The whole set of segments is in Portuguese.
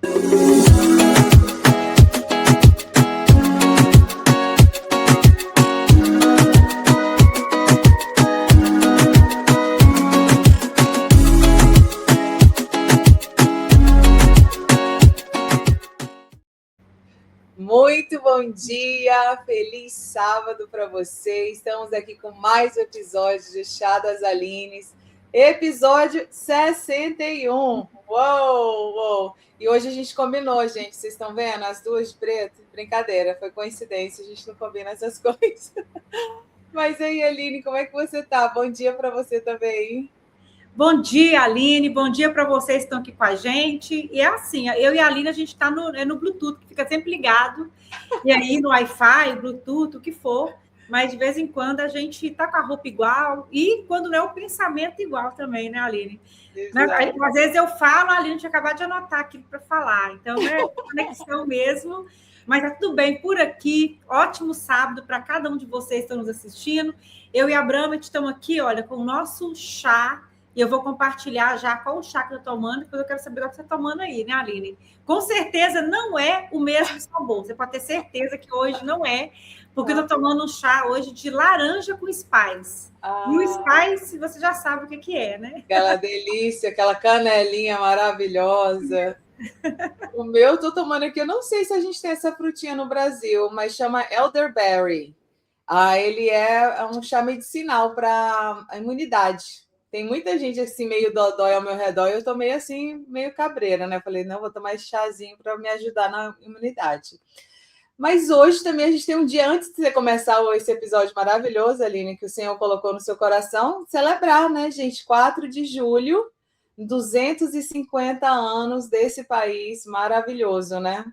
Muito bom dia, feliz sábado para vocês. Estamos aqui com mais um episódio de Chá das Alines, episódio 61. Uou! E hoje a gente combinou, gente. Vocês estão vendo? As duas de preto? Brincadeira, foi coincidência, a gente não combina essas coisas. Mas aí, Aline, como é que você tá? Bom dia para você também. Bom dia, Aline. Bom dia para vocês que estão aqui com a gente. E é assim, eu e a Aline, a gente está no Bluetooth, que fica sempre ligado. E aí, no Wi-Fi, Bluetooth, o que for. Mas, de vez em quando, a gente está com a roupa igual. E, quando não é, o pensamento igual também, né, Aline? Às vezes eu falo, a Aline tinha acabado de anotar aquilo para falar. Então, é conexão mesmo. Mas tá tudo bem por aqui. Ótimo sábado para cada um de vocês que estão nos assistindo. Eu e a Brama estamos aqui, olha, com o nosso chá. E eu vou compartilhar já qual o chá que eu estou tomando, depois eu quero saber o que você está tomando aí, né, Aline? Com certeza não é o mesmo sabor. Você pode ter certeza que hoje não é, porque eu estou tomando um chá hoje de laranja com spice. E o spice, você já sabe o que é, né? Aquela delícia, aquela canelinha maravilhosa. O meu eu estou tomando aqui, eu não sei se a gente tem essa frutinha no Brasil, mas chama elderberry. Ele é um chá medicinal para a imunidade. Tem muita gente assim, meio dodói ao meu redor, e eu tô meio assim, meio cabreira, né? Falei, não, vou tomar esse chazinho para me ajudar na imunidade. Mas hoje também a gente tem um dia antes de você começar esse episódio maravilhoso, Aline, que o Senhor colocou no seu coração, celebrar, né, gente? 4 de julho, 250 anos desse país maravilhoso, né?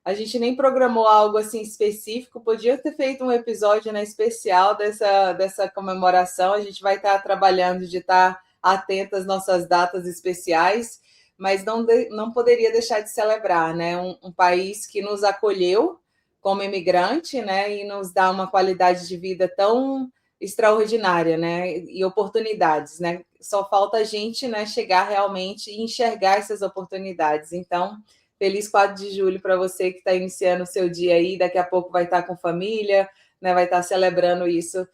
A gente nem programou algo assim específico, podia ter feito um episódio, né, especial dessa comemoração. A gente vai estar trabalhando de estar atento às nossas datas especiais, mas não poderia deixar de celebrar, né? Um país que nos acolheu como imigrante, né, e nos dá uma qualidade de vida tão extraordinária, né, e oportunidades, né? Só falta a gente, né, chegar realmente e enxergar essas oportunidades. Então, feliz 4 de julho para você que está iniciando o seu dia aí, daqui a pouco vai estar com família, né, vai estar celebrando isso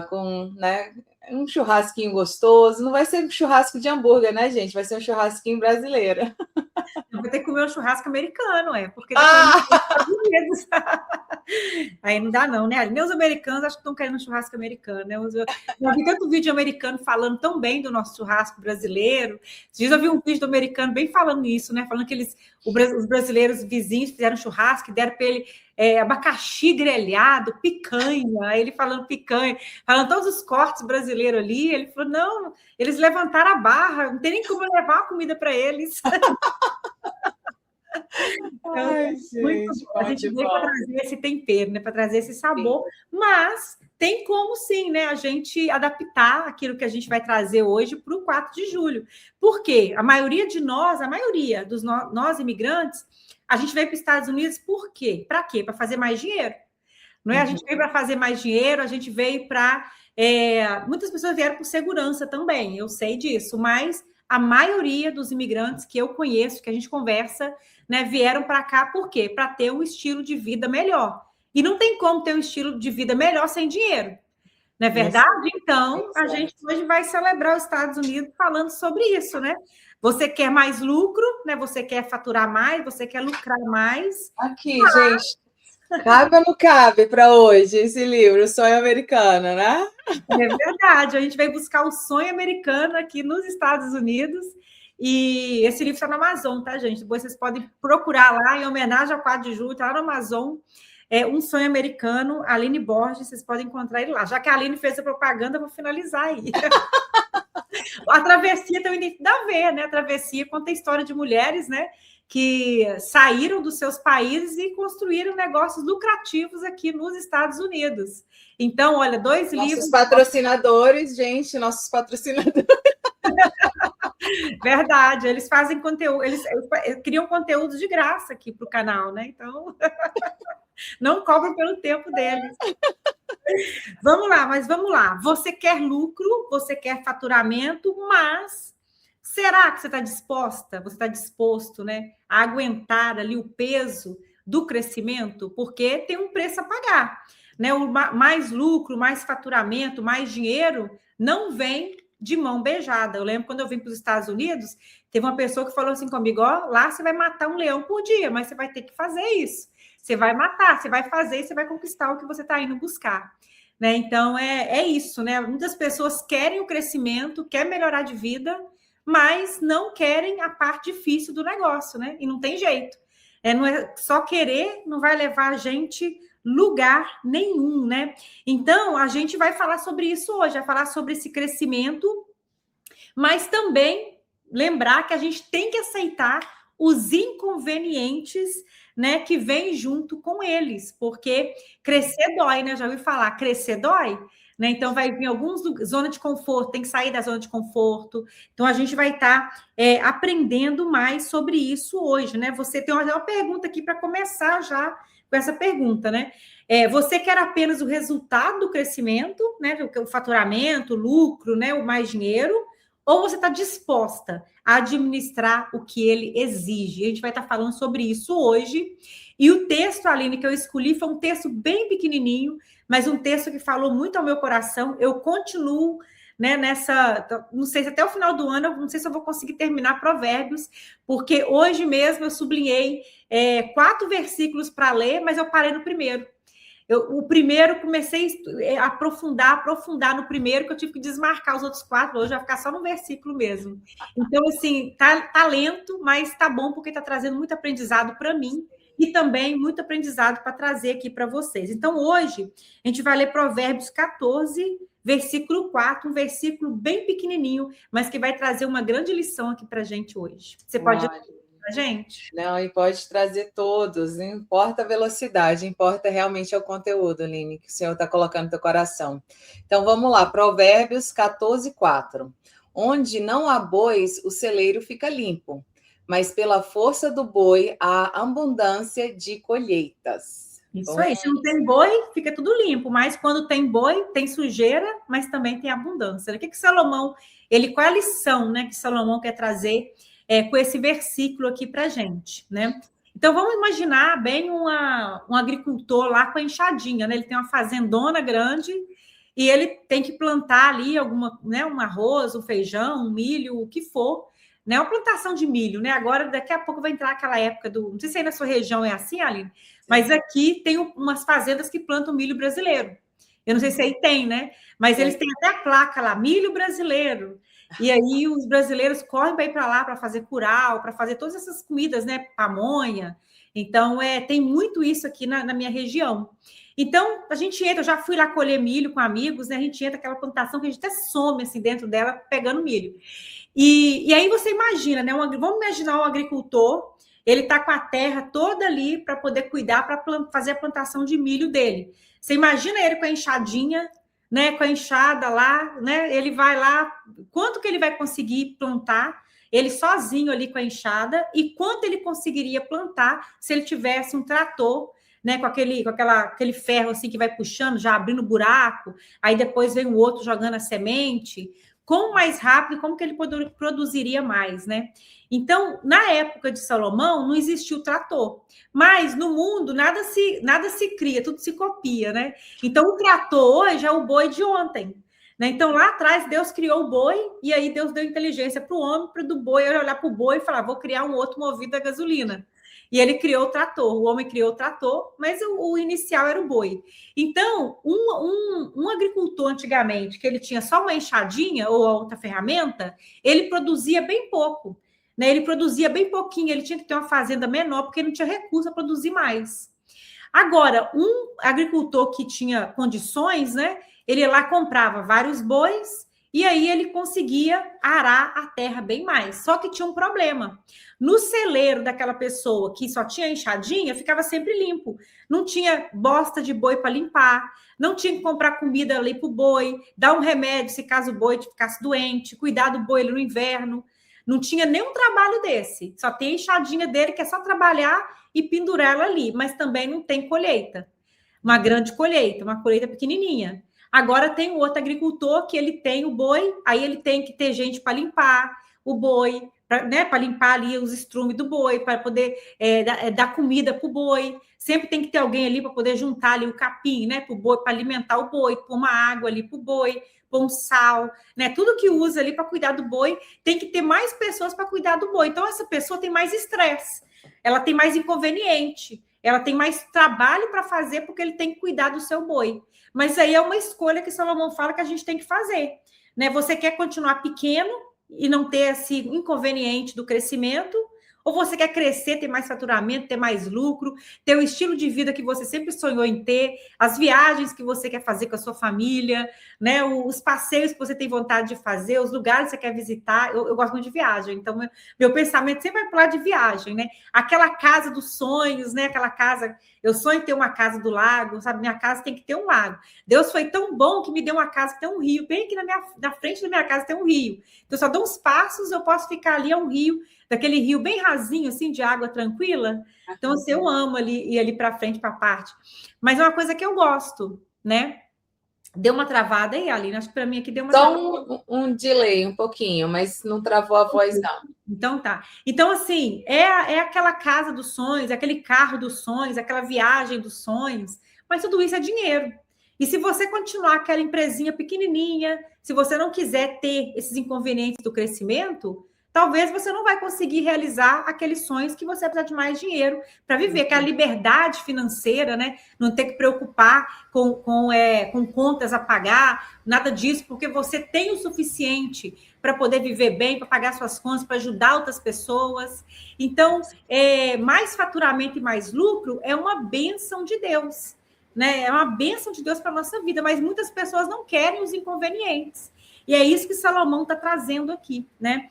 com, né, um churrasquinho gostoso. Não vai ser um churrasco de hambúrguer, né, gente? Vai ser um churrasquinho brasileiro. Vai ter que comer um churrasco americano, porque aí não dá não, né? Nem os americanos acho que estão querendo um churrasco americano, né? Eu vi tanto vídeo americano falando tão bem do nosso churrasco brasileiro. Esses dias eu vi um vídeo do americano bem falando isso, né? Falando que os brasileiros vizinhos fizeram churrasco e deram para ele abacaxi grelhado, picanha, ele falando picanha, falando todos os cortes brasileiros ali. Ele falou, não, eles levantaram a barra, não tem nem como levar a comida para eles. Então, ai, gente, a gente veio para trazer esse tempero, né? Para trazer esse sabor, sim. Mas tem como sim, né? A gente adaptar aquilo que a gente vai trazer hoje para o 4 de julho. Por quê? A maioria dos nós imigrantes, a gente veio para os Estados Unidos por quê? Para quê? Para fazer mais dinheiro. Não é? A gente veio para fazer mais dinheiro, a gente veio para. Muitas pessoas vieram por segurança também, eu sei disso, mas a maioria dos imigrantes que eu conheço, que a gente conversa, né, vieram para cá por quê? Para ter um estilo de vida melhor. E não tem como ter um estilo de vida melhor sem dinheiro. Não é verdade? Então, a gente hoje vai celebrar os Estados Unidos falando sobre isso, né? Você quer mais lucro, né? Você quer faturar mais, você quer lucrar mais. Aqui, gente. Cabe ou não cabe para hoje esse livro, O Sonho Americano, né? É verdade. A gente vai buscar o sonho americano aqui nos Estados Unidos. E esse livro está na Amazon, tá, gente? Depois vocês podem procurar lá, em homenagem ao 4 de julho, está lá na Amazon. Um Sonho Americano, Aline Borges, vocês podem encontrar ele lá. Já que a Aline fez a propaganda, eu vou finalizar aí. A travessia também tem a ver, né? A travessia conta a história de mulheres, né? Que saíram dos seus países e construíram negócios lucrativos aqui nos Estados Unidos. Então, olha, 2 livros... Nossos patrocinadores, gente, nossos patrocinadores. Verdade, eles fazem conteúdo, eles criam conteúdos de graça aqui para o canal, né? Então, não cobram pelo tempo deles. Vamos lá. Você quer lucro, você quer faturamento, mas Será que você está disposta, você está disposto, né, a aguentar ali o peso do crescimento? Porque tem um preço a pagar, né? O mais lucro, mais faturamento, mais dinheiro não vem de mão beijada. Eu lembro quando eu vim para os Estados Unidos, teve uma pessoa que falou assim comigo: ó, lá você vai matar um leão por dia, mas você vai ter que fazer isso. Você vai matar, você vai fazer e você vai conquistar o que você está indo buscar. Né? Então, é isso, né? Muitas pessoas querem o crescimento, querem melhorar de vida, mas não querem a parte difícil do negócio, né? E não tem jeito. Não é só querer, não vai levar a gente lugar nenhum, né? Então, a gente vai falar sobre isso hoje, vai falar sobre esse crescimento, mas também lembrar que a gente tem que aceitar os inconvenientes, né, que vem junto com eles, porque crescer dói, né? Já ouvi falar, crescer dói, né? Então vai vir alguns zona de conforto, tem que sair da zona de conforto. Então a gente vai estar aprendendo mais sobre isso hoje, né? Você tem uma pergunta aqui para começar já com essa pergunta, né? Você quer apenas o resultado do crescimento, né? O faturamento, o lucro, né? O mais dinheiro, ou você está disposta a administrar o que ele exige? A gente vai estar falando sobre isso hoje. E o texto, Aline, que eu escolhi foi um texto bem pequenininho, mas um texto que falou muito ao meu coração. Eu continuo, né, nessa... Não sei se até o final do ano, não sei se eu vou conseguir terminar Provérbios, porque hoje mesmo eu sublinhei 4 versículos para ler, mas eu parei no primeiro. O primeiro, comecei a aprofundar no primeiro, que eu tive que desmarcar os outros 4, hoje vai ficar só no versículo mesmo. Então, assim, tá lento, mas tá bom, porque tá trazendo muito aprendizado para mim e também muito aprendizado para trazer aqui para vocês. Então, hoje, a gente vai ler Provérbios 14, versículo 4, um versículo bem pequenininho, mas que vai trazer uma grande lição aqui para a gente hoje. Você pode... gente? Não, e pode trazer todos, não importa a velocidade, importa realmente o conteúdo, Aline, que o Senhor está colocando no teu coração. Então, vamos lá, Provérbios 14, 4. Onde não há bois, o celeiro fica limpo, mas pela força do boi há abundância de colheitas. Isso aí, se não tem boi, fica tudo limpo, mas quando tem boi, tem sujeira, mas também tem abundância. O que Salomão, qual é a lição, né, que Salomão quer trazer com esse versículo aqui para a gente, né? Então, vamos imaginar bem um agricultor lá com a enxadinha, né? Ele tem uma fazendona grande e ele tem que plantar ali um arroz, um feijão, um milho, o que for, né? Uma plantação de milho, né? Agora, daqui a pouco vai entrar aquela época do... Não sei se aí na sua região é assim, Aline, mas aqui tem umas fazendas que plantam milho brasileiro. Eu não sei se aí tem, né? Mas eles têm até a placa lá, milho brasileiro. E aí os brasileiros correm para ir para lá para fazer curau, para fazer todas essas comidas, né? Pamonha. Então, tem muito isso aqui na minha região. Então, a gente entra, eu já fui lá colher milho com amigos, né? A gente entra naquela plantação que a gente até some assim dentro dela, pegando milho. E aí você imagina, né? Vamos imaginar um agricultor, ele está com a terra toda ali para poder cuidar, para fazer a plantação de milho dele. Você imagina ele com a enxadinha, né, com a enxada lá, né? Ele vai lá, quanto que ele vai conseguir plantar? Ele sozinho ali com a enxada, e quanto ele conseguiria plantar se ele tivesse um trator, né, com aquele ferro assim que vai puxando, já abrindo buraco, aí depois vem o outro jogando a semente. Como mais rápido, como que ele produziria mais, né? Então, na época de Salomão, não existia o trator. Mas no mundo, nada se cria, tudo se copia, né? Então, o trator hoje é o boi de ontem. Né? Então, lá atrás, Deus criou o boi, e aí Deus deu inteligência para o homem, para do boi olhar para o boi e falar, vou criar um outro movido a gasolina. E ele criou o trator, o homem criou o trator, mas o inicial era o boi. Então, um agricultor antigamente, que ele tinha só uma enxadinha ou outra ferramenta, ele produzia bem pouco. Né? Ele produzia bem pouquinho, ele tinha que ter uma fazenda menor, porque ele não tinha recurso a produzir mais. Agora, um agricultor que tinha condições, né? Ele lá comprava vários bois, e aí ele conseguia arar a terra bem mais. Só que tinha um problema. No celeiro daquela pessoa que só tinha enxadinha, ficava sempre limpo. Não tinha bosta de boi para limpar, não tinha que comprar comida ali para o boi, dar um remédio se caso o boi ficasse doente, cuidar do boi no inverno. Não tinha nenhum trabalho desse. Só tem a enxadinha dele, que é só trabalhar e pendurar ela ali. Mas também não tem colheita. Uma grande colheita, uma colheita pequenininha. Agora tem o outro agricultor que ele tem o boi, aí ele tem que ter gente para limpar, o boi, para limpar ali os estrumes do boi, para poder dar comida para o boi. Sempre tem que ter alguém ali para poder juntar ali o capim, né, para o boi, para alimentar o boi, pôr uma água ali para o boi, pôr um sal, né? Tudo que usa ali para cuidar do boi, tem que ter mais pessoas para cuidar do boi. Então, essa pessoa tem mais estresse, ela tem mais inconveniente, ela tem mais trabalho para fazer porque ele tem que cuidar do seu boi. Mas aí é uma escolha que Salomão fala que a gente tem que fazer, né? Você quer continuar pequeno e não ter esse inconveniente do crescimento, ou você quer crescer, ter mais faturamento, ter mais lucro, ter o estilo de vida que você sempre sonhou em ter, as viagens que você quer fazer com a sua família, né? Os passeios que você tem vontade de fazer, os lugares que você quer visitar. Eu gosto muito de viagem, então meu pensamento sempre vai para lá de viagem, né? Aquela casa dos sonhos, né? Aquela casa, eu sonho em ter uma casa do lago, sabe? Minha casa tem que ter um lago. Deus foi tão bom que me deu uma casa que tem um rio, bem aqui na frente da minha casa tem um rio. Então, só dou uns passos, eu posso ficar ali, é um rio, daquele rio bem rasinho, assim, de água tranquila. Então, assim, eu amo ali, ir ali para frente, para a parte. Mas é uma coisa que eu gosto, né? Deu uma travada aí, Aline? Acho que para mim aqui deu uma travada. Só um delay, um pouquinho, mas não travou a voz, não. Então, tá. Então, assim, é aquela casa dos sonhos, aquele carro dos sonhos, aquela viagem dos sonhos, mas tudo isso é dinheiro. E se você continuar aquela empresinha pequenininha, se você não quiser ter esses inconvenientes do crescimento, talvez você não vai conseguir realizar aqueles sonhos que você precisa de mais dinheiro para viver, que é a liberdade financeira, né? Não ter que preocupar com contas a pagar, nada disso, porque você tem o suficiente para poder viver bem, para pagar suas contas, para ajudar outras pessoas. Então, mais faturamento e mais lucro é uma bênção de Deus, né? É uma bênção de Deus para a nossa vida, mas muitas pessoas não querem os inconvenientes. E é isso que Salomão está trazendo aqui, né?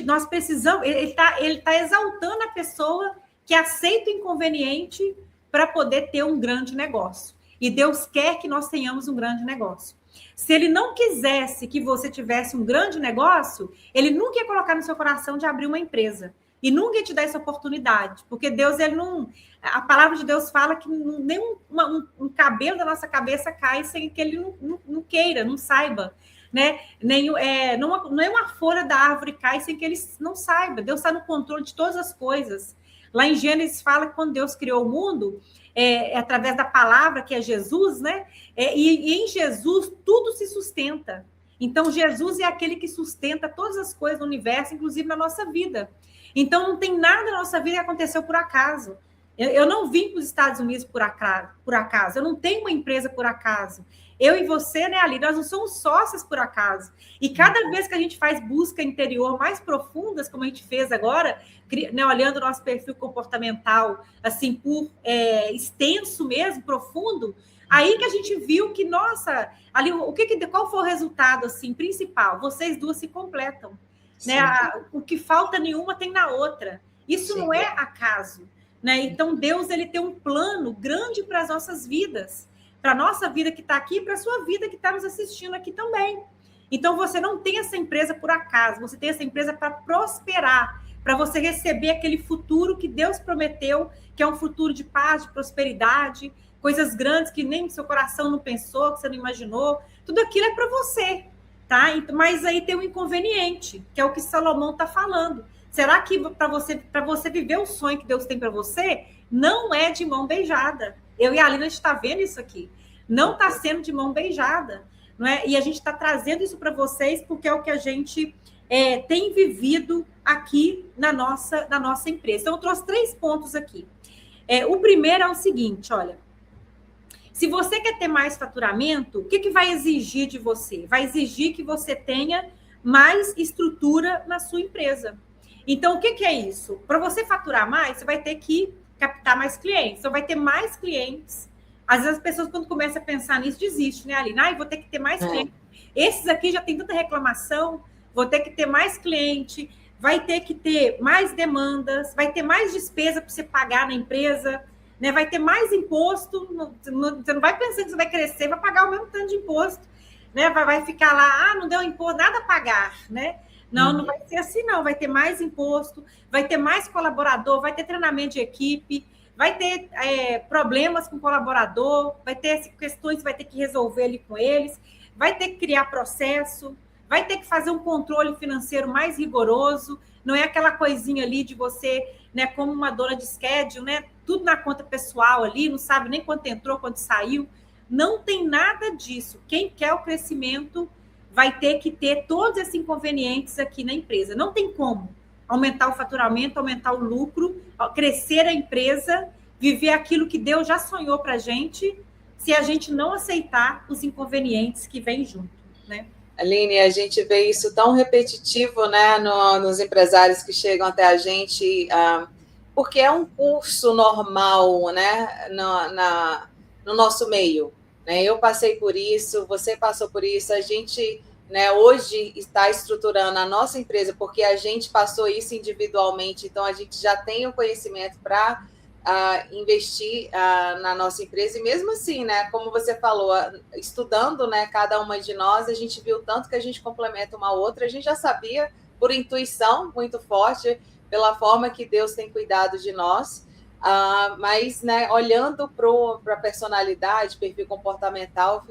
Nós precisamos, ele tá exaltando a pessoa que aceita o inconveniente para poder ter um grande negócio. E Deus quer que nós tenhamos um grande negócio. Se ele não quisesse que você tivesse um grande negócio, ele nunca ia colocar no seu coração de abrir uma empresa. E nunca ia te dar essa oportunidade. Porque Deus, ele não... A palavra de Deus fala que nem um cabelo da nossa cabeça cai sem que ele não queira, não saiba. Né? Não é uma folha da árvore cai sem que ele não saiba. Deus está no controle de todas as coisas. Lá em Gênesis fala que quando Deus criou o mundo, através da palavra que é Jesus, né? E em Jesus tudo se sustenta. Então Jesus é aquele que sustenta todas as coisas do universo, inclusive na nossa vida. Então não tem nada na nossa vida que aconteceu por acaso. Eu não vim para os Estados Unidos por acaso. Eu não tenho uma empresa por acaso. Eu e você, né, Aline, nós não somos sócios por acaso. E cada vez que a gente faz busca interior mais profundas, como a gente fez agora, né, olhando o nosso perfil comportamental, assim, por extenso mesmo, profundo, aí que a gente viu que, nossa, ali, qual foi o resultado, assim, principal? Vocês duas se completam. Né? O que falta nenhuma tem na outra. Isso Sim. Não é acaso. Né? Então, Deus ele tem um plano grande para as nossas vidas. Para a nossa vida que está aqui e para a sua vida que está nos assistindo aqui também. Então, você não tem essa empresa por acaso, você tem essa empresa para prosperar, para você receber aquele futuro que Deus prometeu, que é um futuro de paz, de prosperidade, coisas grandes que nem seu coração não pensou, que você não imaginou. Tudo aquilo é para você, tá? Mas aí tem um inconveniente, que é o que Salomão está falando. Será que para você viver o sonho que Deus tem para você, não é de mão beijada? Eu e a Aline, a gente está vendo isso aqui. Não está sendo de mão beijada. Não é? E a gente está trazendo isso para vocês porque é o que a gente tem vivido aqui na nossa empresa. Então, eu trouxe 3 pontos aqui. O primeiro é o seguinte, olha. Se você quer ter mais faturamento, o que vai exigir de você? Vai exigir que você tenha mais estrutura na sua empresa. Então, o que é isso? Para você faturar mais, você vai ter que captar mais clientes. Então, vai ter mais clientes. Às vezes, as pessoas, quando começam a pensar nisso, desistem, né, Aline? Vou ter que ter mais clientes. Esses aqui já tem tanta reclamação, vou ter que ter mais cliente, vai ter que ter mais demandas, vai ter mais despesa para você pagar na empresa, né? Vai ter mais imposto. Você não vai pensando que você vai crescer, vai pagar o mesmo tanto de imposto, né? Vai ficar lá, não deu imposto, nada a pagar, né? Não vai ser assim, não. Vai ter mais imposto, vai ter mais colaborador, vai ter treinamento de equipe, vai ter problemas com o colaborador, vai ter questões que vai ter que resolver ali com eles, vai ter que criar processo, vai ter que fazer um controle financeiro mais rigoroso, não é aquela coisinha ali de você, né, como uma dona de schedule, né, tudo na conta pessoal ali, não sabe nem quanto entrou, quanto saiu. Não tem nada disso. Quem quer o crescimento vai ter que ter todos esses inconvenientes aqui na empresa. Não tem como aumentar o faturamento, aumentar o lucro, crescer a empresa, viver aquilo que Deus já sonhou para a gente, se a gente não aceitar os inconvenientes que vêm junto, né? Aline, a gente vê isso tão repetitivo, né, nos empresários que chegam até a gente, porque é um curso normal, né, no nosso meio. Né? Eu passei por isso, você passou por isso, a gente, né, hoje está estruturando a nossa empresa porque a gente passou isso individualmente, então a gente já tem o conhecimento para investir na nossa empresa, e mesmo assim, né, como você falou, estudando, né, cada uma de nós, a gente viu tanto que a gente complementa uma outra, a gente já sabia por intuição muito forte, pela forma que Deus tem cuidado de nós, mas, né, olhando para a personalidade, perfil comportamental,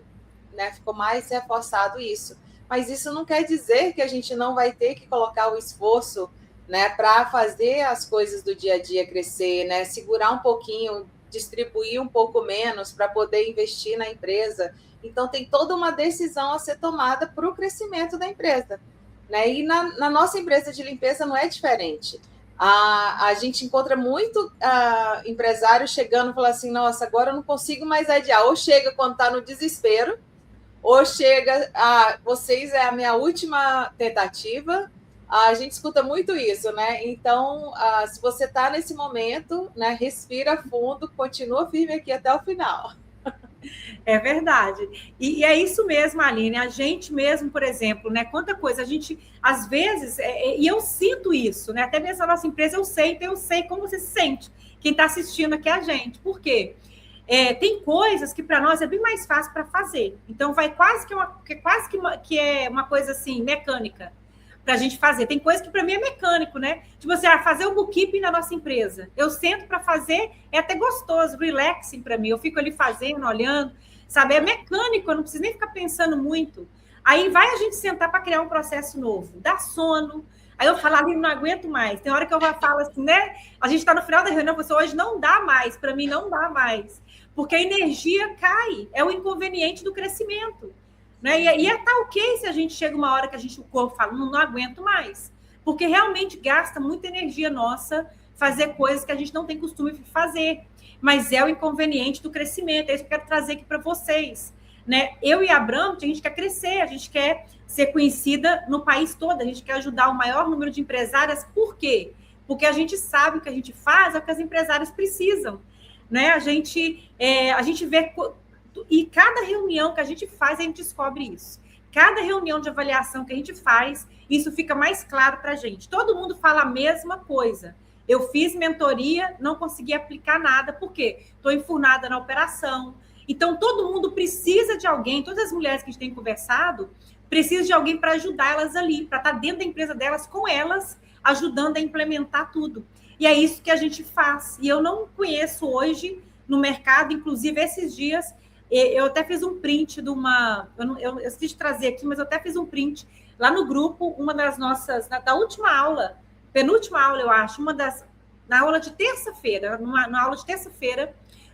né, ficou mais reforçado isso. Mas isso não quer dizer que a gente não vai ter que colocar o esforço, né, para fazer as coisas do dia a dia crescer, né, segurar um pouquinho, distribuir um pouco menos para poder investir na empresa. Então, tem toda uma decisão a ser tomada para o crescimento da empresa. Né? E na nossa empresa de limpeza não é diferente. A gente encontra muito empresário chegando e falando assim, nossa, agora eu não consigo mais adiar. Ou chega quando está no desespero, ou chega, vocês é a minha última tentativa. A gente escuta muito isso, né? Então, se você está nesse momento, né, respira fundo, continua firme aqui até o final. É verdade. E é isso mesmo, Aline. A gente mesmo, por exemplo, né? Quanta coisa a gente, às vezes, e eu sinto isso, né? Até mesmo na nossa empresa eu sei como você se sente. Quem está assistindo aqui é a gente. Por quê? Tem coisas que para nós é bem mais fácil para fazer. Então, vai quase que é uma coisa assim, mecânica para a gente fazer. Tem coisa que para mim é mecânico, né? Tipo assim, fazer o bookkeeping na nossa empresa. Eu sento para fazer, é até gostoso, relaxing para mim. Eu fico ali fazendo, olhando, sabe? É mecânico, eu não preciso nem ficar pensando muito. Aí vai a gente sentar para criar um processo novo. Dá sono. Aí eu falo, ali, não aguento mais. Tem hora que eu falo assim, né? A gente está no final da reunião, você hoje não dá mais. Para mim, não dá mais. Porque a energia cai. É o inconveniente do crescimento. Né? E tá ok se a gente chega uma hora que o corpo fala, não aguento mais. Porque realmente gasta muita energia nossa fazer coisas que a gente não tem costume de fazer. Mas é o inconveniente do crescimento. É isso que eu quero trazer aqui para vocês. Né? Eu e a Abramut, a gente quer crescer, a gente quer ser conhecida no país todo, a gente quer ajudar o maior número de empresárias. Por quê? Porque a gente sabe que o que a gente faz é o que as empresárias precisam. Né? A gente vê... E cada reunião que a gente faz, a gente descobre isso. Cada reunião de avaliação que a gente faz, isso fica mais claro para a gente. Todo mundo fala a mesma coisa. Eu fiz mentoria, não consegui aplicar nada, por quê? Estou enfurnada na operação. Então, todo mundo precisa de alguém, todas as mulheres que a gente tem conversado, precisam de alguém para ajudar elas ali, para estar dentro da empresa delas, com elas, ajudando a implementar tudo. E é isso que a gente faz. E eu não conheço hoje no mercado, inclusive esses dias... Eu até fiz um print de uma... Eu esqueci de trazer aqui, mas eu até fiz um print lá no grupo, uma das nossas... Da última aula, penúltima aula, eu acho, na aula de terça-feira, na aula de terça-feira,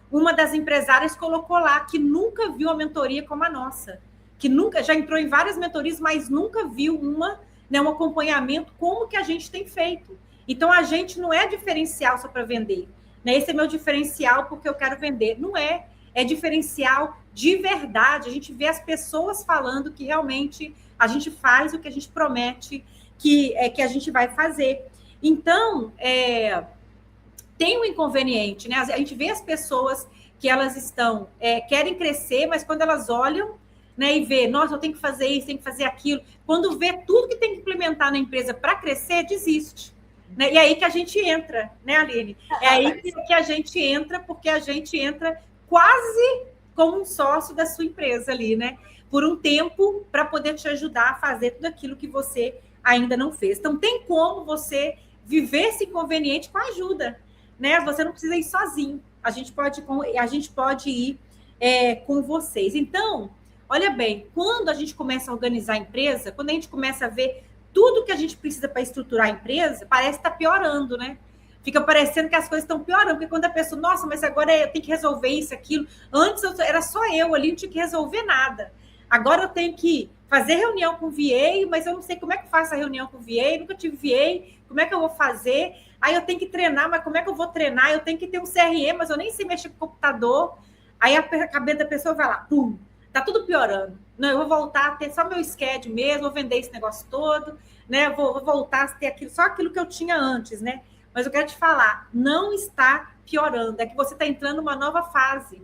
uma das empresárias colocou lá que nunca viu uma mentoria como a nossa, que nunca, já entrou em várias mentorias, mas nunca viu um acompanhamento como que a gente tem feito. Então, a gente não é diferencial só para vender. Né? Esse é meu diferencial porque eu quero vender. Não é. É diferencial de verdade. A gente vê as pessoas falando que realmente a gente faz o que a gente promete que a gente vai fazer. Então, tem um inconveniente, né? A gente vê as pessoas que elas querem crescer, mas quando elas olham, né, e vê, nossa, eu tenho que fazer isso, tenho que fazer aquilo. Quando vê tudo que tem que implementar na empresa para crescer, desiste. Né? E aí que a gente entra, né, Aline? É aí que a gente entra, porque a gente entra quase como um sócio da sua empresa ali, né? Por um tempo, para poder te ajudar a fazer tudo aquilo que você ainda não fez. Então, tem como você viver esse inconveniente com a ajuda, né? Você não precisa ir sozinho. A gente pode ir com vocês. Então, olha bem, quando a gente começa a organizar a empresa, quando a gente começa a ver tudo que a gente precisa para estruturar a empresa, parece que está piorando, né? Fica parecendo que as coisas estão piorando, porque quando a pessoa, nossa, mas agora eu tenho que resolver isso, aquilo. Antes era só eu ali, não tinha que resolver nada. Agora eu tenho que fazer reunião com o VA, mas eu não sei como é que eu faço a reunião com o VA, nunca tive VA, como é que eu vou fazer? Aí eu tenho que treinar, mas como é que eu vou treinar? Eu tenho que ter um CRM, mas eu nem sei mexer com o computador. Aí a cabeça da pessoa vai lá, pum, tá tudo piorando. Não, eu vou voltar a ter só meu schedule mesmo, vou vender esse negócio todo, né? Vou voltar a ter aquilo, só aquilo que eu tinha antes, né? Mas eu quero te falar, não está piorando, é que você está entrando numa nova fase.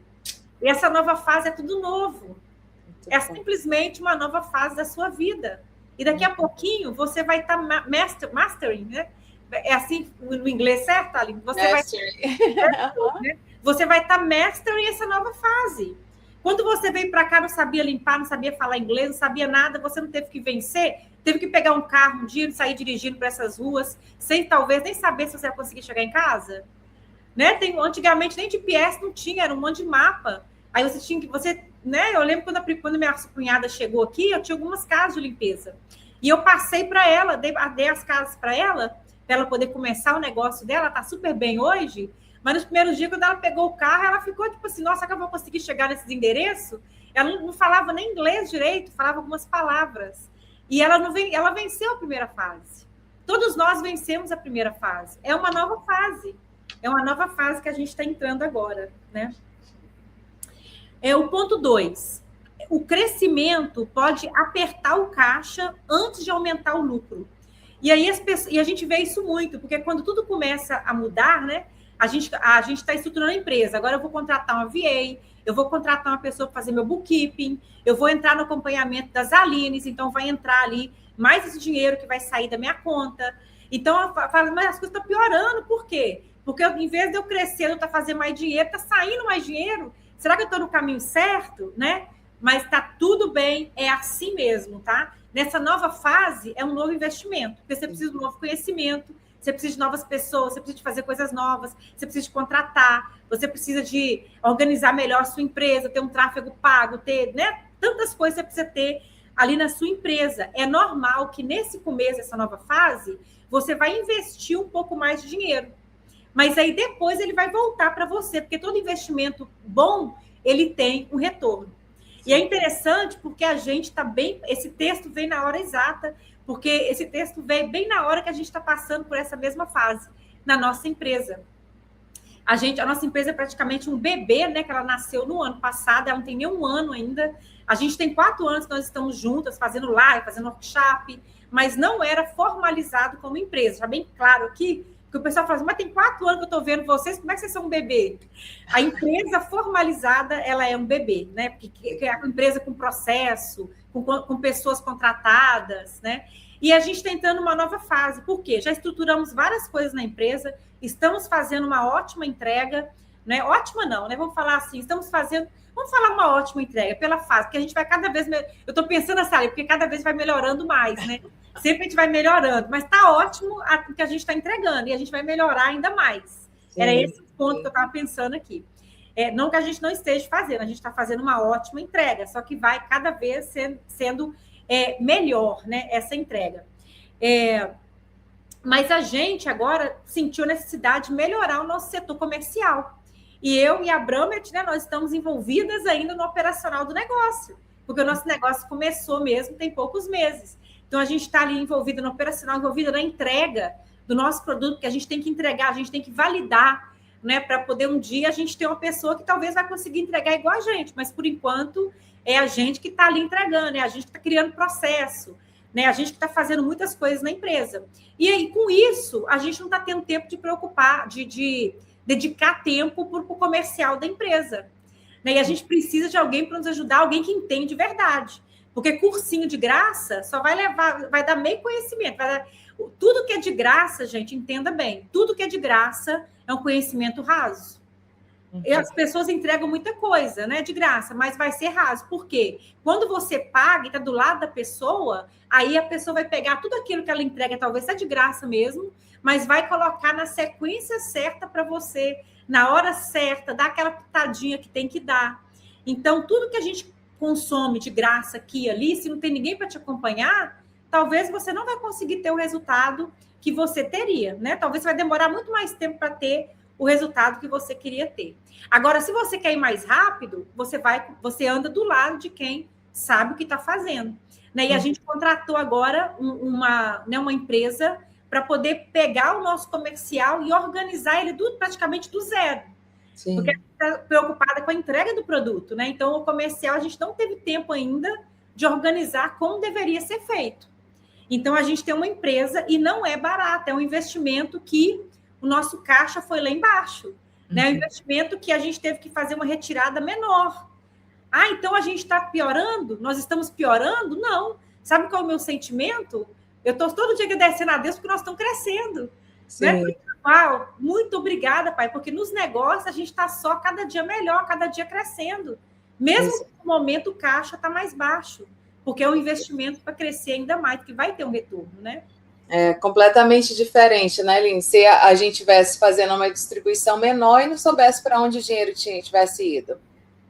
E essa nova fase é tudo novo. É simplesmente uma nova fase da sua vida. E daqui a pouquinho você vai estar mastering, né? É assim no inglês, certo, Aline? Você vai estar mastering essa nova fase. Quando você veio para cá, não sabia limpar, não sabia falar inglês, não sabia nada, você não teve que vencer, teve que pegar um carro um dia e sair dirigindo para essas ruas, sem talvez nem saber se você ia conseguir chegar em casa. Né? Antigamente nem GPS não tinha, era um monte de mapa. Aí você tinha que... né? Eu lembro quando minha cunhada chegou aqui, eu tinha algumas casas de limpeza. E eu passei para ela, dei as casas para ela poder começar o negócio dela, tá super bem hoje. Mas nos primeiros dias, quando ela pegou o carro, ela ficou tipo assim, nossa, será que eu vou conseguir chegar nesses endereços? Ela não falava nem inglês direito, falava algumas palavras. E ela venceu a primeira fase. Todos nós vencemos a primeira fase. É uma nova fase. É uma nova fase que a gente está entrando agora, né? O ponto 2. O crescimento pode apertar o caixa antes de aumentar o lucro. E aí a gente vê isso muito, porque quando tudo começa a mudar, né? A gente está estruturando a empresa. Agora eu vou contratar uma VA, eu vou contratar uma pessoa para fazer meu bookkeeping, eu vou entrar no acompanhamento das Alines, então vai entrar ali mais esse dinheiro que vai sair da minha conta. Então, eu falo, mas as coisas estão piorando, por quê? Porque em vez de eu crescer, eu fazer mais dinheiro, está saindo mais dinheiro. Será que eu estou no caminho certo, né? Mas está tudo bem, é assim mesmo, tá? Nessa nova fase, é um novo investimento, porque você precisa de um novo conhecimento, você precisa de novas pessoas, você precisa de fazer coisas novas, você precisa de contratar, você precisa de organizar melhor a sua empresa, ter um tráfego pago, ter, né? Tantas coisas você precisa ter ali na sua empresa. É normal que nesse começo dessa nova fase, você vai investir um pouco mais de dinheiro. Mas aí depois ele vai voltar para você, porque todo investimento bom, ele tem um retorno. E é interessante porque a gente está bem... Esse texto vem na hora exata, porque esse texto veio bem na hora que a gente está passando por essa mesma fase na nossa empresa. A nossa empresa é praticamente um bebê, né? Que ela nasceu no ano passado, ela não tem nem um ano ainda. A gente tem 4 anos que nós estamos juntas, fazendo live, fazendo workshop, mas não era formalizado como empresa. Já bem claro aqui, que o pessoal fala assim, mas tem 4 anos que eu estou vendo vocês, como é que vocês são um bebê? A empresa formalizada, ela é um bebê, né? Porque é a empresa com processo, com pessoas contratadas, né? E a gente está entrando numa nova fase. Por quê? Já estruturamos várias coisas na empresa, estamos fazendo uma ótima entrega, né? Ótima não, né? Vamos falar assim, vamos falar uma ótima entrega pela fase, porque a gente vai cada vez... Eu estou pensando assim, porque cada vez vai melhorando mais, né? Sempre a gente vai melhorando, mas está ótimo o que a gente está entregando, e a gente vai melhorar ainda mais. Sim, era esse o ponto que eu estava pensando aqui. Não que a gente não esteja fazendo, a gente está fazendo uma ótima entrega, só que vai cada vez sendo melhor, né, essa entrega. Mas a gente agora sentiu necessidade de melhorar o nosso setor comercial. E eu e a Bramet, né, nós estamos envolvidas ainda no operacional do negócio, porque o nosso negócio começou mesmo tem poucos meses. Então, a gente está ali envolvida no operacional, envolvida na entrega do nosso produto, que a gente tem que entregar, a gente tem que validar, né, para poder um dia a gente ter uma pessoa que talvez vai conseguir entregar igual a gente, mas, por enquanto, é a gente que está ali entregando, é a gente que está criando processo, né, a gente que está fazendo muitas coisas na empresa. E aí, com isso, a gente não está tendo tempo de preocupar, de dedicar tempo para o comercial da empresa. Né, e a gente precisa de alguém para nos ajudar, alguém que entende de verdade. Porque cursinho de graça só vai dar meio conhecimento. Tudo que é de graça, gente, entenda bem. Tudo que é de graça é um conhecimento raso. E as pessoas entregam muita coisa, né, de graça, mas vai ser raso. Por quê? Quando você paga e está do lado da pessoa, aí a pessoa vai pegar tudo aquilo que ela entrega, talvez é de graça mesmo, mas vai colocar na sequência certa para você, na hora certa, dar aquela pitadinha que tem que dar. Então, tudo que a gente consome de graça aqui e ali, se não tem ninguém para te acompanhar, talvez você não vai conseguir ter o resultado que você teria, né? Talvez você vai demorar muito mais tempo para ter o resultado que você queria ter. Agora, se você quer ir mais rápido, você anda do lado de quem sabe o que está fazendo. Né? E a gente contratou agora uma empresa para poder pegar o nosso comercial e organizar ele praticamente do zero. Sim. Porque a gente está preocupada com a entrega do produto, né? Então, o comercial, a gente não teve tempo ainda de organizar como deveria ser feito. Então, a gente tem uma empresa e não é barato, é um investimento que o nosso caixa foi lá embaixo. Né? É um investimento que a gente teve que fazer uma retirada menor. Ah, então a gente está piorando? Nós estamos piorando? Não. Sabe qual é o meu sentimento? Eu estou todo dia agradecendo a Deus porque nós estamos crescendo. Né? Uau, muito obrigada, Pai, porque nos negócios a gente está só cada dia melhor, cada dia crescendo. Mesmo que no momento o caixa está mais baixo, porque é um investimento para crescer ainda mais, que vai ter um retorno, né? É completamente diferente, né, Lin? Se a gente estivesse fazendo uma distribuição menor e não soubesse para onde o dinheiro tivesse ido.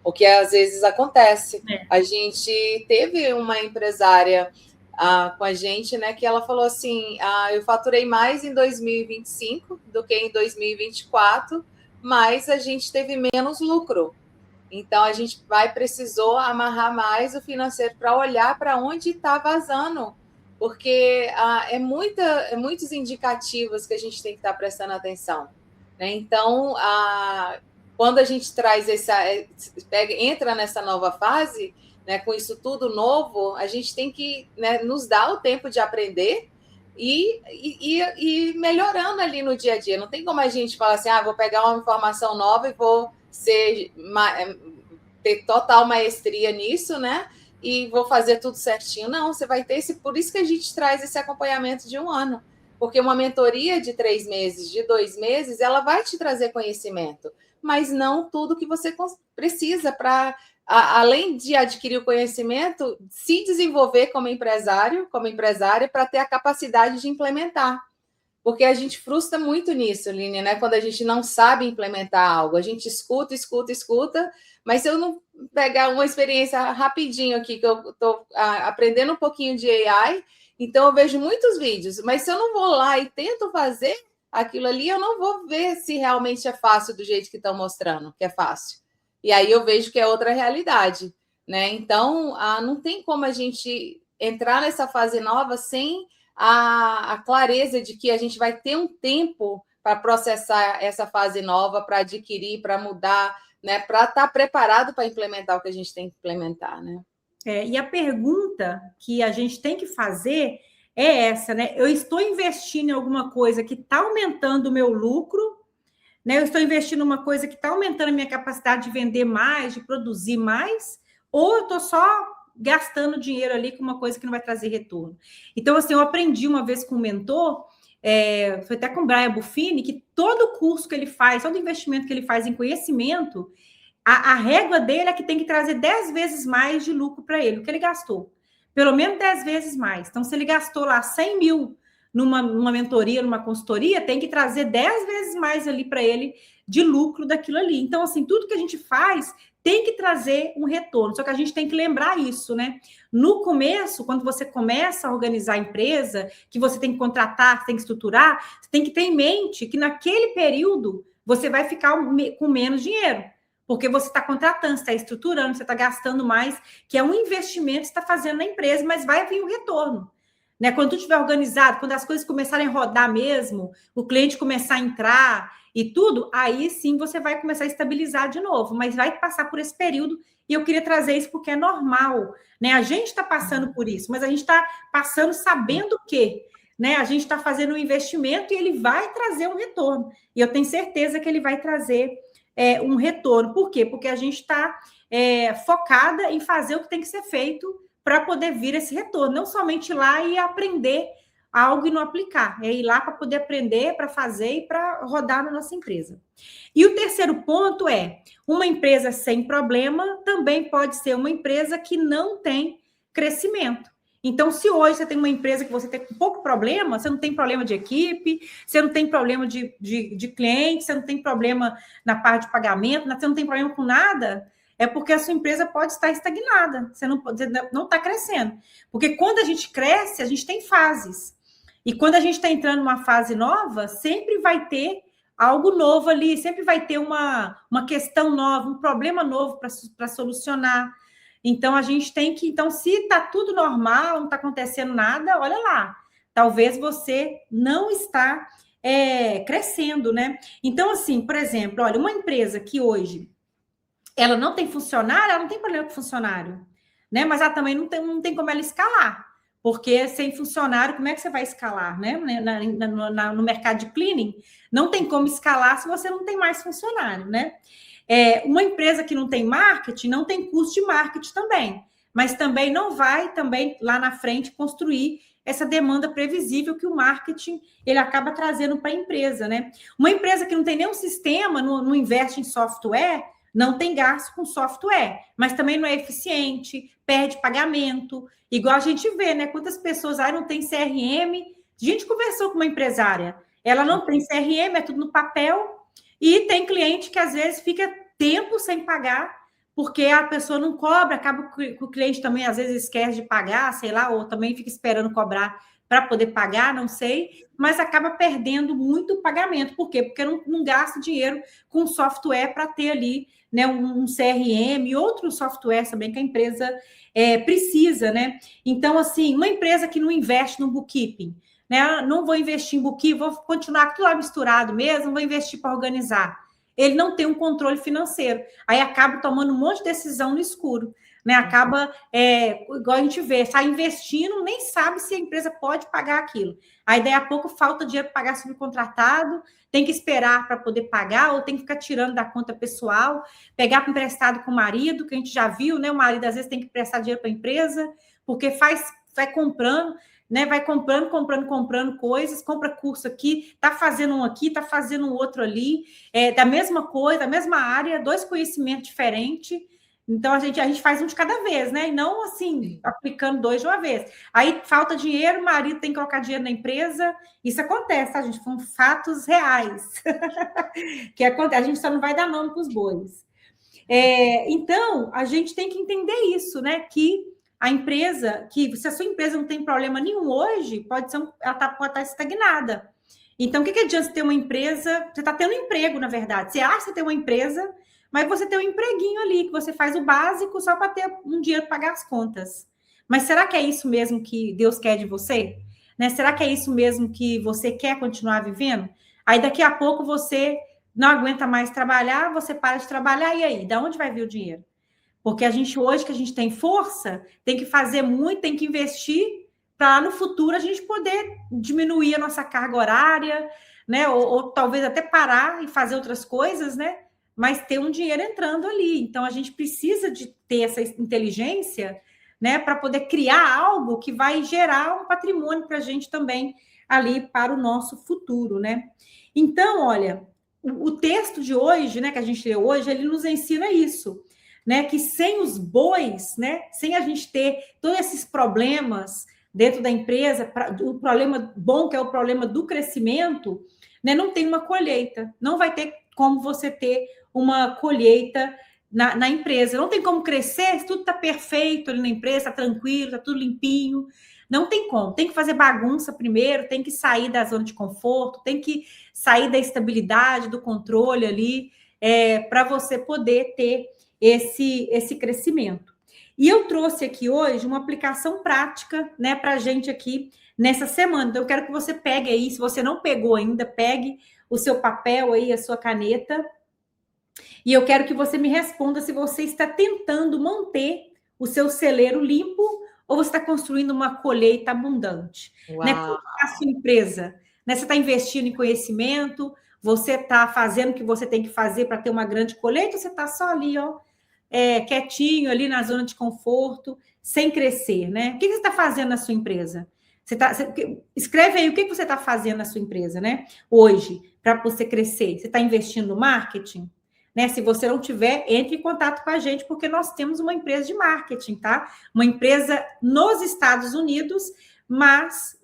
O que às vezes acontece. A gente teve uma empresária com a gente, né, que ela falou assim, eu faturei mais em 2025 do que em 2024, mas a gente teve menos lucro. Então, a gente precisou amarrar mais o financeiro para olhar para onde está vazando, porque é muitos indicativos que a gente tem que estar prestando atenção. Né? Então, quando a gente traz entra nessa nova fase, né, com isso tudo novo, a gente tem que, né, nos dar o tempo de aprender e melhorando ali no dia a dia. Não tem como a gente falar assim, vou pegar uma informação nova e vou ter total maestria nisso, né? E vou fazer tudo certinho. Não, você vai ter por isso que a gente traz esse acompanhamento de 1 ano. Porque uma mentoria de 3 meses, de 2 meses, ela vai te trazer conhecimento, mas não tudo que você precisa para, além de adquirir o conhecimento, se desenvolver como empresário, como empresária, para ter a capacidade de implementar. Porque a gente frustra muito nisso, Línia, né? Quando a gente não sabe implementar algo, a gente escuta, mas se eu não pegar uma experiência rapidinho aqui, que eu estou aprendendo um pouquinho de AI, então eu vejo muitos vídeos, mas se eu não vou lá e tento fazer aquilo ali, eu não vou ver se realmente é fácil do jeito que estão mostrando, que é fácil. E aí eu vejo que é outra realidade, né? Então, não tem como a gente entrar nessa fase nova sem a clareza de que a gente vai ter um tempo para processar essa fase nova, para adquirir, para mudar, né? Para estar preparado para implementar o que a gente tem que implementar, né? E a pergunta que a gente tem que fazer é essa, né? Eu estou investindo em alguma coisa que está aumentando o meu lucro, né? Eu estou investindo em uma coisa que está aumentando a minha capacidade de vender mais, de produzir mais, ou eu estou só gastando dinheiro ali com uma coisa que não vai trazer retorno. Então, assim, eu aprendi uma vez com um mentor, foi até com o Brian Buffini, que todo curso que ele faz, todo investimento que ele faz em conhecimento, a régua dele é que tem que trazer 10 vezes mais de lucro para ele, o que ele gastou. Pelo menos 10 vezes mais. Então, se ele gastou lá 100 mil numa mentoria, numa consultoria, tem que trazer 10 vezes mais ali para ele de lucro daquilo ali. Então, assim, tudo que a gente faz tem que trazer um retorno. Só que a gente tem que lembrar isso, né? No começo, quando você começa a organizar a empresa, que você tem que contratar, você tem que estruturar, você tem que ter em mente que naquele período você vai ficar com menos dinheiro. Porque você está contratando, você está estruturando, você está gastando mais, que é um investimento que você está fazendo na empresa, mas vai vir o retorno. Né? Quando tudo estiver organizado, quando as coisas começarem a rodar mesmo, o cliente começar a entrar e tudo, aí sim você vai começar a estabilizar de novo, mas vai passar por esse período, e eu queria trazer isso porque é normal. Né? A gente está passando por isso, mas a gente está passando sabendo que, né? A gente está fazendo um investimento e ele vai trazer um retorno. E eu tenho certeza que ele vai trazer um retorno. Por quê? Porque a gente está focada em fazer o que tem que ser feito para poder vir esse retorno. Não somente ir lá e aprender algo e não aplicar. É ir lá para poder aprender, para fazer e para rodar na nossa empresa. E o terceiro ponto é, uma empresa sem problema também pode ser uma empresa que não tem crescimento. Então, se hoje você tem uma empresa que você tem pouco problema, você não tem problema de equipe, você não tem problema de cliente, você não tem problema na parte de pagamento, você não tem problema com nada, é porque a sua empresa pode estar estagnada, você não está crescendo. Porque quando a gente cresce, a gente tem fases. E quando a gente está entrando numa fase nova, sempre vai ter algo novo ali, sempre vai ter uma questão nova, um problema novo para solucionar. Então, a gente tem que... Então, se está tudo normal, não está acontecendo nada, olha lá. Talvez você não está crescendo, né? Então, assim, por exemplo, olha, uma empresa que hoje ela não tem funcionário, ela não tem problema com funcionário, né? Mas ela também não tem como ela escalar, porque sem funcionário, como é que você vai escalar, né? No mercado de cleaning, não tem como escalar se você não tem mais funcionário, né? Uma empresa que não tem marketing, não tem custo de marketing também, mas também não vai também lá na frente construir essa demanda previsível que o marketing ele acaba trazendo para a empresa, né? Uma empresa que não tem nenhum sistema, não investe em software, não tem gasto com software, mas também não é eficiente, perde pagamento, igual a gente vê, né? Quantas pessoas não tem CRM? A gente conversou com uma empresária, ela não tem CRM, é tudo no papel, e tem cliente que às vezes fica tempo sem pagar, porque a pessoa não cobra, acaba que o cliente também às vezes esquece de pagar, sei lá, ou também fica esperando cobrar para poder pagar, não sei, mas acaba perdendo muito pagamento. Por quê? Porque não gasta dinheiro com software para ter ali, né, um CRM e outros softwares também que a empresa precisa, né? Então, assim, uma empresa que não investe no bookkeeping, né? Não vou investir em bookkeeping, vou continuar tudo lá misturado mesmo, vou investir para organizar. Ele não tem um controle financeiro. Aí acaba tomando um monte de decisão no escuro, né? Acaba, igual a gente vê, está investindo, nem sabe se a empresa pode pagar aquilo. Aí, daí a pouco, falta dinheiro para pagar subcontratado, tem que esperar para poder pagar, ou tem que ficar tirando da conta pessoal, pegar emprestado com o marido, que a gente já viu, né? O marido, às vezes, tem que prestar dinheiro para a empresa, porque vai comprando, né? Vai comprando coisas, compra curso aqui, tá fazendo um aqui, tá fazendo um outro ali, da mesma coisa, da mesma área, 2 conhecimentos diferentes. Então, a gente faz um de cada vez, né? E não, assim, aplicando 2 de uma vez. Aí, falta dinheiro, o marido tem que colocar dinheiro na empresa. Isso acontece, tá, gente? São fatos reais. Que acontece. A gente só não vai dar nome para os bois. Então, a gente tem que entender isso, né? Que a empresa, que se a sua empresa não tem problema nenhum hoje, pode estar estagnada. Então, o que adianta você ter uma empresa? Você está tendo um emprego, na verdade. Você acha que tem uma empresa, mas você tem um empreguinho ali, que você faz o básico só para ter um dinheiro para pagar as contas. Mas será que é isso mesmo que Deus quer de você? Né? Será que é isso mesmo que você quer continuar vivendo? Aí, daqui a pouco, você não aguenta mais trabalhar, você para de trabalhar, e aí? Da onde vai vir o dinheiro? Porque a gente, hoje que a gente tem força, tem que fazer muito, tem que investir para no futuro a gente poder diminuir a nossa carga horária, né? Ou talvez até parar e fazer outras coisas, né? Mas ter um dinheiro entrando ali. Então, a gente precisa de ter essa inteligência, né? Para poder criar algo que vai gerar um patrimônio para a gente também ali para o nosso futuro, né? Então, olha, o texto de hoje, né? Que a gente leu hoje, ele nos ensina isso. Né, que sem os bois, né, sem a gente ter todos esses problemas dentro da empresa, o problema bom, que é o problema do crescimento, né, não tem uma colheita, não vai ter como você ter uma colheita na empresa, não tem como crescer se tudo está perfeito ali na empresa, está tranquilo, está tudo limpinho, não tem como, tem que fazer bagunça primeiro, tem que sair da zona de conforto, tem que sair da estabilidade, do controle ali, para você poder ter esse crescimento. E eu trouxe aqui hoje uma aplicação prática, né, para a gente aqui nessa semana. Então, eu quero que você pegue aí, se você não pegou ainda, pegue o seu papel aí, a sua caneta, e eu quero que você me responda se você está tentando manter o seu celeiro limpo ou você está construindo uma colheita abundante. Né? Como a sua empresa? Né? Você está investindo em conhecimento, você está fazendo o que você tem que fazer para ter uma grande colheita, ou você está só ali, ó, quietinho, ali na zona de conforto, sem crescer, né? O que você está fazendo na sua empresa? Escreve aí o que você está fazendo na sua empresa, né? Hoje, para você crescer. Você está investindo no marketing? Né? Se você não tiver, entre em contato com a gente, porque nós temos uma empresa de marketing, tá? Uma empresa nos Estados Unidos, mas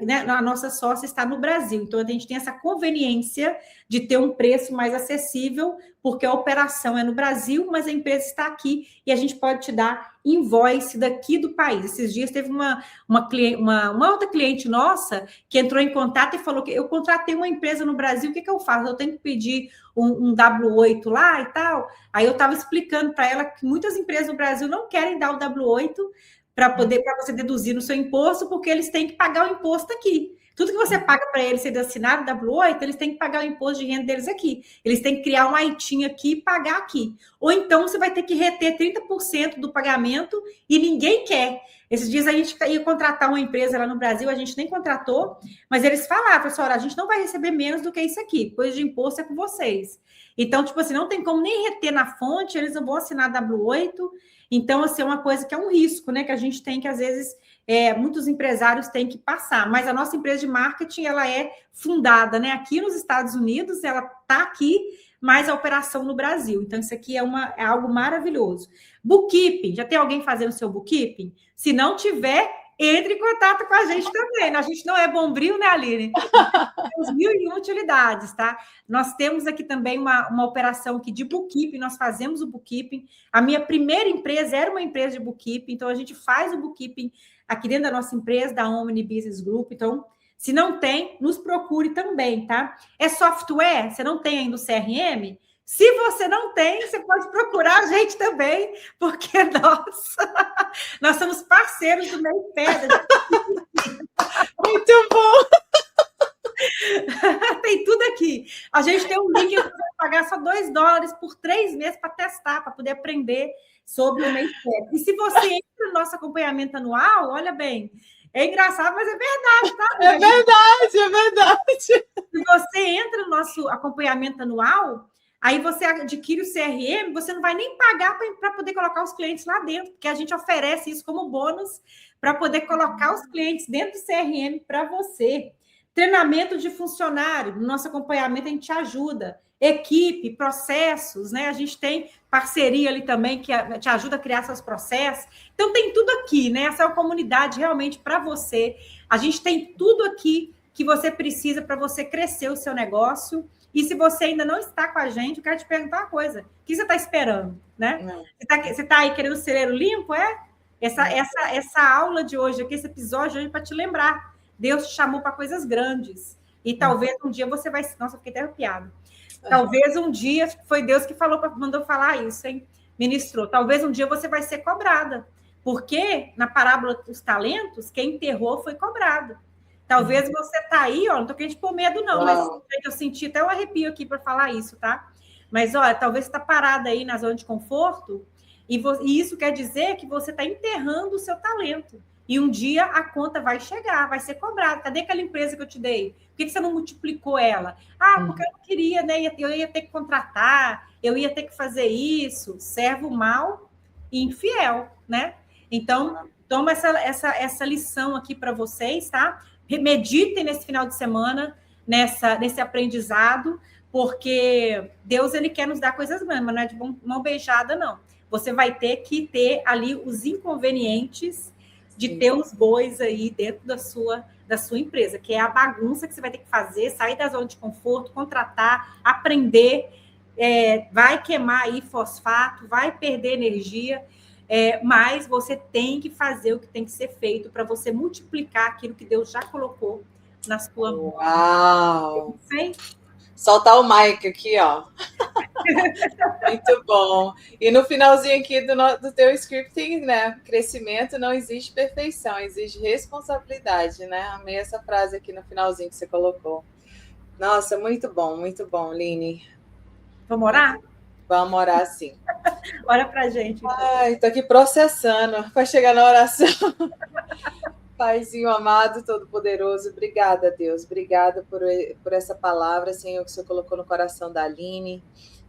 né, a nossa sócia está no Brasil, então a gente tem essa conveniência de ter um preço mais acessível, porque a operação é no Brasil, mas a empresa está aqui e a gente pode te dar invoice daqui do país. Esses dias teve uma outra cliente nossa que entrou em contato e falou que eu contratei uma empresa no Brasil, o que eu faço? Eu tenho que pedir um W8 lá e tal. Aí eu estava explicando para ela que muitas empresas no Brasil não querem dar o W8 para você deduzir no seu imposto, porque eles têm que pagar o imposto aqui. Tudo que você paga para eles ser assinado W8, eles têm que pagar o imposto de renda deles aqui. Eles têm que criar um ITIN aqui e pagar aqui. Ou então você vai ter que reter 30% do pagamento e ninguém quer. Esses dias a gente ia contratar uma empresa lá no Brasil, a gente nem contratou, mas eles falaram, pessoal, a gente não vai receber menos do que isso aqui, coisa de imposto é com vocês. Então, tipo assim, não tem como nem reter na fonte, eles não vão assinar W8. Então, assim, é uma coisa que é um risco, né? Que a gente tem que, às vezes, muitos empresários têm que passar. Mas a nossa empresa de marketing, ela é fundada, né? Aqui nos Estados Unidos, ela está aqui, mas a operação no Brasil. Então, isso aqui é algo maravilhoso. Bookkeeping, já tem alguém fazendo seu bookkeeping? Se não tiver, entre em contato com a gente também. A gente não é bombril, né, Aline? Temos 1.001 utilidades, tá? Nós temos aqui também uma operação aqui de bookkeeping, nós fazemos o bookkeeping. A minha primeira empresa era uma empresa de bookkeeping, então a gente faz o bookkeeping aqui dentro da nossa empresa, da Omni Business Group. Então, se não tem, nos procure também, tá? É software? Você não tem ainda o CRM? Se você não tem, você pode procurar a gente também, porque nós somos parceiros do Meio Pedra. Muito bom! Tem tudo aqui. A gente tem um link que você vai pagar só $2 por 3 meses para testar, para poder aprender sobre o Meio Pedra. E se você entra no nosso acompanhamento anual, olha bem, é engraçado, mas é verdade, tá? É verdade, é verdade. Se você entra no nosso acompanhamento anual, aí você adquire o CRM, você não vai nem pagar para poder colocar os clientes lá dentro, porque a gente oferece isso como bônus para poder colocar os clientes dentro do CRM para você. Treinamento de funcionário, no nosso acompanhamento a gente ajuda. Equipe, processos, né? A gente tem parceria ali também que te ajuda a criar seus processos. Então tem tudo aqui, né? Essa é uma comunidade realmente para você. A gente tem tudo aqui que você precisa para você crescer o seu negócio. E se você ainda não está com a gente, eu quero te perguntar uma coisa. O que você está esperando, né? Você tá aí querendo celeiro limpo, é? Essa aula de hoje, aqui, esse episódio de hoje, para te lembrar. Deus te chamou para coisas grandes. E talvez um dia você vai... Nossa, eu fiquei até arrepiada. Talvez um dia... Foi Deus que mandou falar isso, hein? Ministrou. Talvez um dia você vai ser cobrada. Porque na parábola dos talentos, quem enterrou foi cobrado. Talvez você tá aí, ó, não tô querendo pôr medo, não, mas eu senti até um arrepio aqui para falar isso, tá? Mas, olha, talvez você tá parada aí na zona de conforto e isso quer dizer que você está enterrando o seu talento. E um dia a conta vai chegar, vai ser cobrada. Cadê aquela empresa que eu te dei? Por que você não multiplicou ela? Porque eu não queria, né? Eu ia ter que contratar, eu ia ter que fazer isso. Servo mau e infiel, né? Então, toma essa lição aqui para vocês, tá? Meditem nesse final de semana, nesse aprendizado, porque Deus ele quer nos dar coisas grandes, mas não é de mão beijada, não. Você vai ter que ter ali os inconvenientes de ter os bois aí dentro da sua empresa, que é a bagunça que você vai ter que fazer, sair da zona de conforto, contratar, aprender, vai queimar aí fosfato, vai perder energia, mas você tem que fazer o que tem que ser feito para você multiplicar aquilo que Deus já colocou na sua mão. Uau! Soltar o mic aqui, ó. Muito bom. E no finalzinho aqui do teu scripting, né? Crescimento não existe perfeição, exige responsabilidade, né? Amei essa frase aqui no finalzinho que você colocou. Nossa, muito bom, Line. Vamos orar? Vamos orar, sim. Ora pra gente. Então. Ai, tô aqui processando para chegar na oração. Paizinho amado, todo-poderoso, obrigada, Deus. Obrigada por essa palavra, Senhor, que o Senhor colocou no coração da Aline.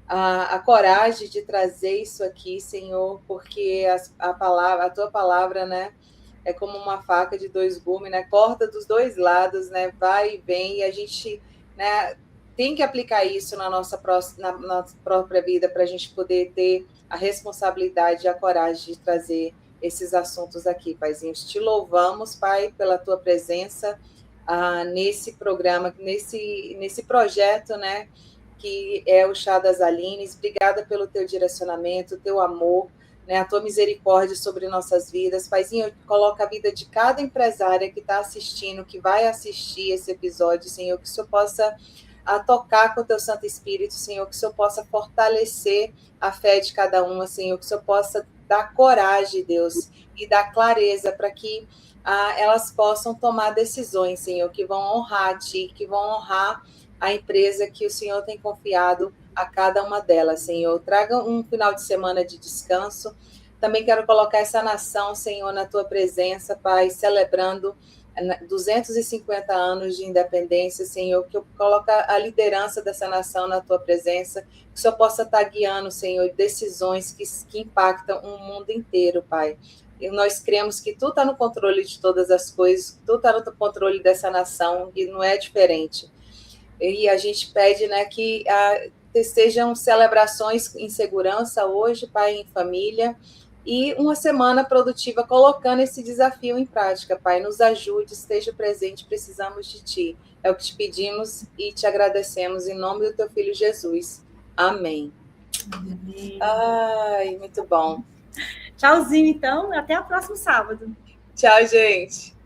A coragem de trazer isso aqui, Senhor, porque a tua palavra, né, é como uma faca de 2 gumes, né, corta dos 2 lados, né, vai e vem, e a gente, né, tem que aplicar isso na nossa própria vida para a gente poder ter a responsabilidade e a coragem de trazer esses assuntos aqui, Paizinho. Te louvamos, Pai, pela tua presença nesse programa, nesse projeto, né, que é o Chá das Alines. Obrigada pelo teu direcionamento, teu amor, né, a tua misericórdia sobre nossas vidas. Paizinho, coloca a vida de cada empresária que está assistindo, que vai assistir esse episódio, Senhor, que o Senhor possa tocar com o teu Santo Espírito, Senhor, que o Senhor possa fortalecer a fé de cada uma, Senhor, que o Senhor possa dar coragem, Deus, e dar clareza para que elas possam tomar decisões, Senhor, que vão honrar a Ti, que vão honrar a empresa que o Senhor tem confiado a cada uma delas, Senhor. Traga um final de semana de descanso. Também quero colocar essa nação, Senhor, na Tua presença, Pai, celebrando 250 anos de independência, Senhor, que eu coloque a liderança dessa nação na Tua presença, que o Senhor possa estar guiando, Senhor, decisões que impactam o mundo inteiro, Pai. E nós cremos que Tu está no controle de todas as coisas, Tu está no controle dessa nação, e não é diferente. E a gente pede, né, que sejam celebrações em segurança hoje, Pai, em família, e uma semana produtiva colocando esse desafio em prática, Pai. Nos ajude, esteja presente, precisamos de Ti. É o que te pedimos e te agradecemos em nome do Teu Filho Jesus. Amém. Amém. Ai, muito bom. Tchauzinho, então. Até o próximo sábado. Tchau, gente.